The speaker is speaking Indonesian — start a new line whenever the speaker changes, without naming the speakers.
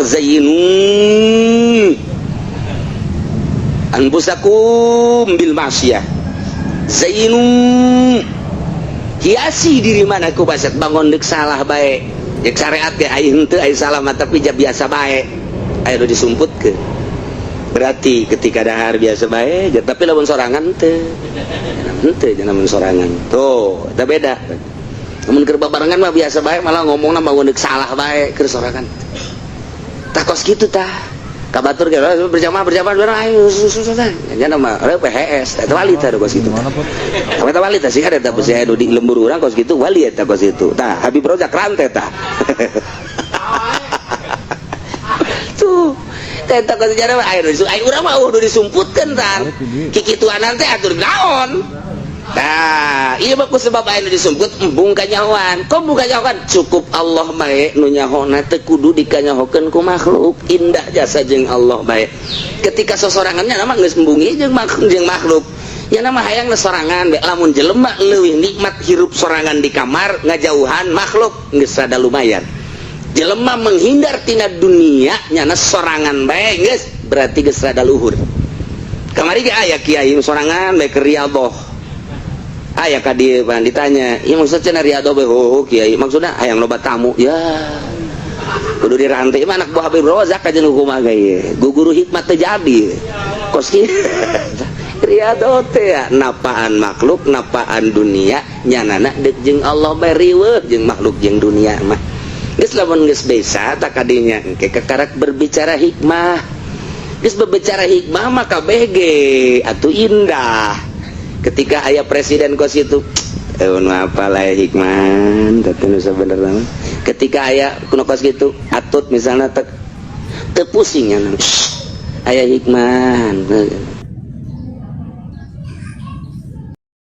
zayyinu anfusakum bil masyiyah, zayyinu hiasi diri mana ku baset bangun dek salah baik dek syariat ke ai henteu ai salah mah tapi ja biasa baik aya disumput ke berarti ketika dahar biasa baik tapi lamun sorangan teu jangan lamun sorangan tuh eta beda. Namun keur babarengan mah biasa baik malah ngomongna bangun dek salah baik keur sorangan tah kos kitu tah kabatur ge berjamaah bareng ayo susah nya mah PHS eta wali tah kos kitu eta wali tah sih ada tah beusi anu di lembur urang kos kitu wali eta kos kitu tah Habib Rozak rante tah tuh eta kos jana air urang mah udah disumputkeun tah kikituanan teh atur naon. Nah, iya bagus sebab anu disumput embung kanyahoan. Kok buka nyahoan cukup Allah bae nu nyahona teu kudu dikanyahokeun ku makhluk. Indah jasa jeung Allah bae. Ketika sosorangannya nama geus embungi jeung makhluk. Ya nama hayang sorangan bae lamun jelema leuwih nikmat hirup sorangan di kamar ngajauhan makhluk geus rada lumayan. Jelema menghindar tina dunia nyana sorangan bae geus berarti geus rada luhur. Kamari ge aya kiai sorangan bae ke Riyadhah. Aya ka dieu pan ditanya, "Ieu maksudna Riyadhah bae?" "Oh, kiai, maksudna hayang loba tamu." Ya. Kudu dirantai mah anak buah Habib Rozak ka jeung kumaha ge. Guguru hikmat teh jadi. Kos kieu. Riyadhah teh napaan makhluk, napaan dunia, nyanana deuk jeung Allah bae riweuh jeung makhluk jeung dunia mah. Geus lamun geus besa tak kadinya engke kakarak berbicara hikmah. Geus berbicara hikmah mah kabeh ge atuh indah. Ketika ayah presiden kos itu apalah hikmah tapi sebenarnya ketika ayah kuno kos gitu atut misalnya tepusingnya ayah hikmah